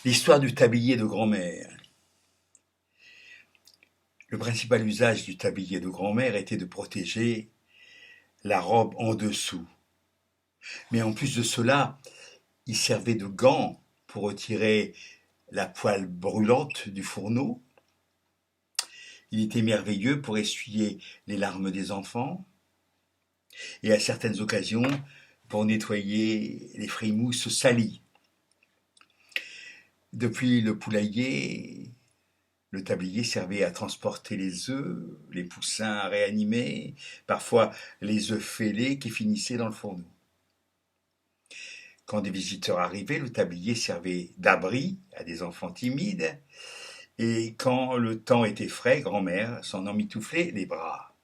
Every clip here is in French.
L'histoire du tablier de grand-mère. Le principal usage du tablier de grand-mère était de protéger la robe en dessous. Mais en plus de cela, il servait de gants pour retirer la poêle brûlante du fourneau. Il était merveilleux pour essuyer les larmes des enfants et à certaines occasions pour nettoyer les frimousses salies. Depuis le poulailler, le tablier servait à transporter les œufs, les poussins à réanimer, parfois les œufs fêlés qui finissaient dans le fourneau. Quand des visiteurs arrivaient, le tablier servait d'abri à des enfants timides, et quand le temps était frais, grand-mère s'en emmitouflait les bras.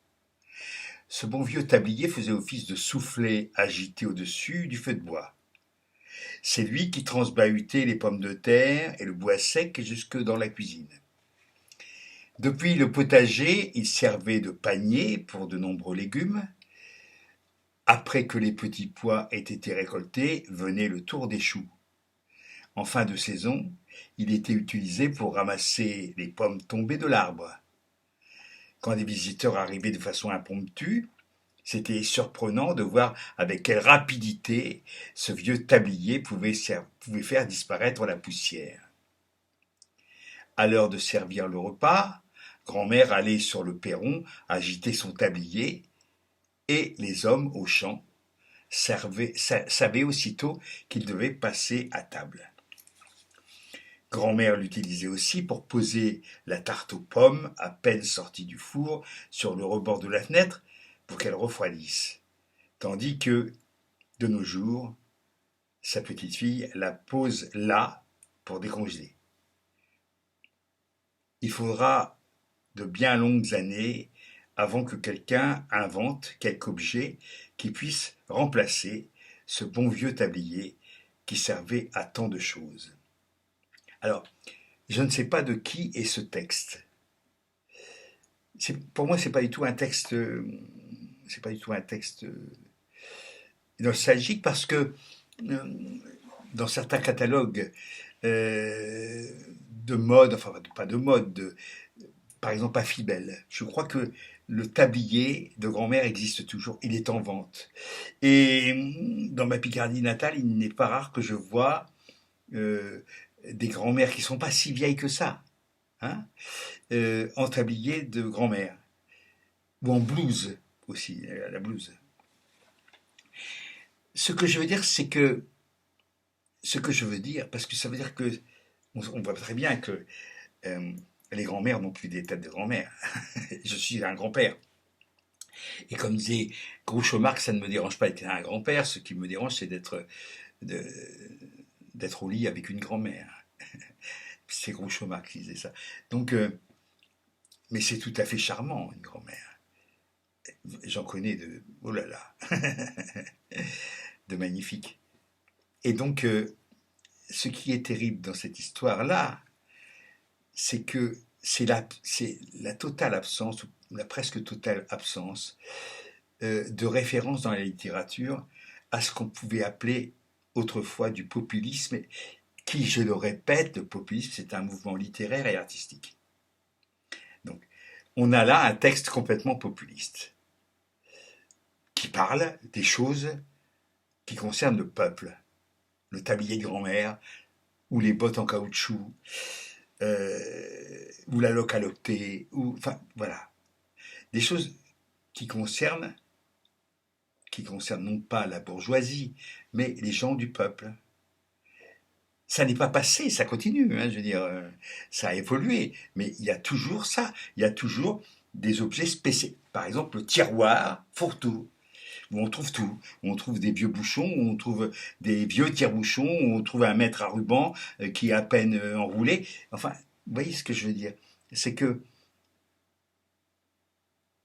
Ce bon vieux tablier faisait office de soufflet agité au-dessus du feu de bois. C'est lui qui transbahutait les pommes de terre et le bois sec jusque dans la cuisine. Depuis le potager, il servait de panier pour de nombreux légumes. Après que les petits pois aient été récoltés, venait le tour des choux. En fin de saison, il était utilisé pour ramasser les pommes tombées de l'arbre. Quand des visiteurs arrivaient de façon impromptue, c'était surprenant de voir avec quelle rapidité ce vieux tablier pouvait faire disparaître la poussière. À l'heure de servir le repas, grand-mère allait sur le perron agiter son tablier, et les hommes au champ savaient aussitôt qu'ils devaient passer à table. Grand-mère l'utilisait aussi pour poser la tarte aux pommes à peine sortie du four sur le rebord de la fenêtre pour qu'elle refroidisse, tandis que, de nos jours, sa petite fille la pose là pour décongeler. Il faudra de bien longues années avant que quelqu'un invente quelque objet qui puisse remplacer ce bon vieux tablier qui servait à tant de choses. Alors, je ne sais pas de qui est ce texte. Pour moi, c'est pas du tout un texte, c'est pas du tout un texte nostalgique parce que dans certains catalogues de mode, enfin pas de mode, par exemple à Fibel, je crois que le tablier de grand-mère existe toujours, il est en vente. Et dans ma Picardie natale, il n'est pas rare que je vois euh, des grand-mères qui sont pas si vieilles que ça, hein, en tablier de grand-mère, ou en blouse aussi, la blouse. Ce que je veux dire, c'est que, ce que je veux dire, parce que ça veut dire que, on voit très bien que euh, les grands-mères n'ont plus des têtes de grand-mère. Je suis un grand-père. Et comme disait Groucho Marx, ça ne me dérange pas d'être un grand-père, ce qui me dérange, c'est de- d'être au lit avec une grand-mère. C'est Groucho Marx qui disait ça. Donc, mais c'est tout à fait charmant, une grand-mère. J'en connais de, oh là là, de magnifiques. Et donc, ce qui est terrible dans cette histoire-là, c'est que c'est la totale absence, ou la presque totale absence, de référence dans la littérature à ce qu'on pouvait appeler autrefois du populisme, qui, je le répète, le populisme, c'est un mouvement littéraire et artistique. Donc, on a là un texte complètement populiste, qui parle des choses qui concernent le peuple. Le tablier de grand-mère, ou les bottes en caoutchouc, ou la localité, ou, enfin, voilà. Des choses qui concernent, qui concernent non pas la bourgeoisie, mais les gens du peuple. Ça n'est pas passé, ça continue, hein, je veux dire, ça a évolué, mais il y a toujours ça, il y a toujours des objets spéciaux. Par exemple, le tiroir fourre-tout, où on trouve tout, où on trouve des vieux bouchons, où on trouve des vieux tire-bouchons, où on trouve un mètre à ruban qui est à peine enroulé. Enfin, vous voyez ce que je veux dire? C'est que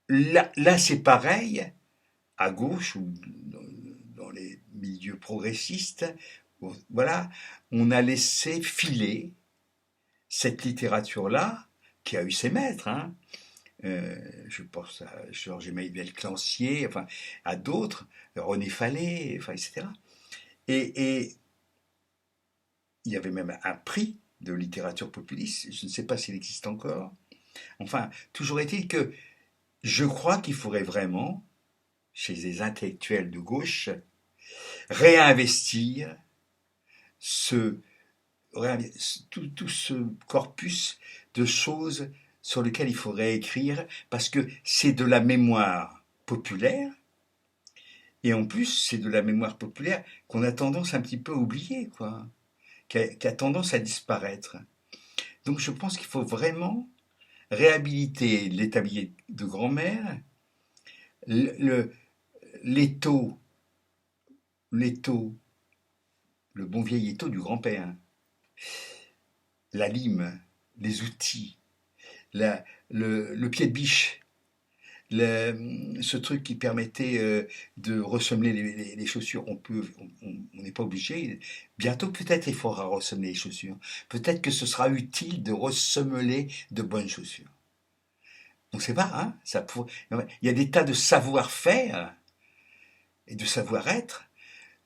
là c'est pareil, à gauche ou dans les milieux progressistes, voilà, on a laissé filer cette littérature-là, qui a eu ses maîtres, hein, je pense à Georges-Émile Clancier, enfin, à d'autres, René Fallet, enfin, etc. Et il y avait même un prix de littérature populiste. Je ne sais pas s'il existe encore. Enfin, toujours est-il que je crois qu'il faudrait vraiment, chez les intellectuels de gauche, réinvestir ce, tout ce corpus de choses sur lesquelles il faudrait écrire, parce que c'est de la mémoire populaire, et en plus, c'est de la mémoire populaire qu'on a tendance un petit peu à oublier, quoi, qui a tendance à disparaître. Donc je pense qu'il faut vraiment réhabiliter l'établier de grand-mère, le, l'étau, l'étau, le bon vieil étau du grand-père, la lime, les outils, le pied de biche, ce truc qui permettait de ressemeler les chaussures. On n'est pas obligé. Bientôt, peut-être, il faudra ressemeler les chaussures. Peut-être que ce sera utile de ressemeler de bonnes chaussures. On ne sait pas, hein, il y a des tas de savoir-faire et de savoir-être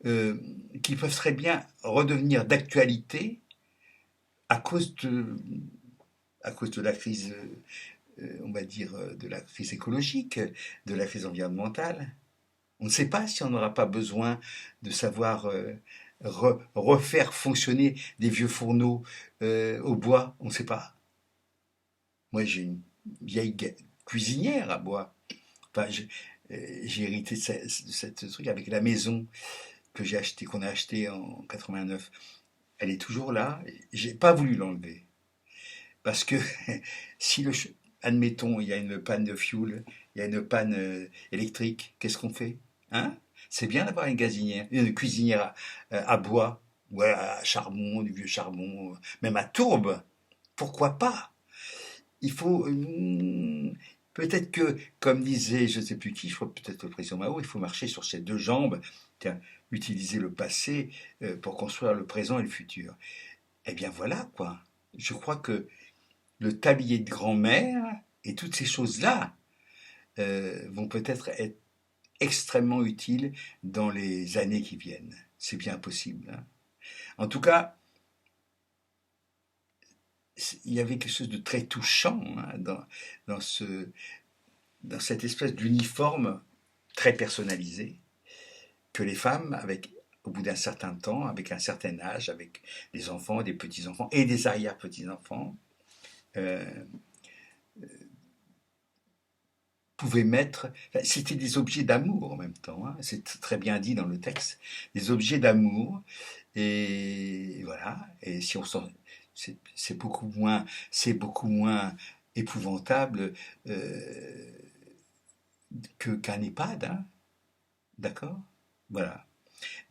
euh, qui peuvent très bien redevenir d'actualité à cause de, à cause de la crise, on va dire, de la crise écologique, de la crise environnementale. On ne sait pas si on n'aura pas besoin de savoir refaire fonctionner des vieux fourneaux au bois. On ne sait pas. Moi, j'ai une vieille cuisinière à bois. Enfin, j'ai hérité de cette truc avec la maison que j'ai acheté, qu'on a acheté en 89. Elle est toujours là. J'ai pas voulu l'enlever parce que si admettons, il y a une panne de fuel, il y a une panne électrique, qu'est-ce qu'on fait? Hein? C'est bien d'avoir une cuisinière à bois, ou à charbon, du vieux charbon, même à tourbe. Pourquoi pas? Il faut peut-être que, comme disait je ne sais plus qui, je crois peut-être le président Mao, il faut marcher sur ses deux jambes, tiens, utiliser le passé pour construire le présent et le futur. Eh bien voilà quoi. Je crois que le tablier de grand-mère et toutes ces choses-là vont peut-être être extrêmement utiles dans les années qui viennent. C'est bien possible, hein. En tout cas, il y avait quelque chose de très touchant, hein, dans, dans cette espèce d'uniforme très personnalisé que les femmes, au bout d'un certain temps, avec un certain âge, avec des enfants, des petits-enfants et des arrière-petits-enfants, euh, pouvaient mettre. Enfin, c'était des objets d'amour en même temps, hein, c'est très bien dit dans le texte, des objets d'amour. Et voilà. Et si on s'en, c'est beaucoup moins épouvantable euh, qu'un EHPAD, hein, d'accord? Voilà.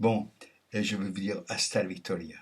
Bon, je veux vous dire hasta la Victoria.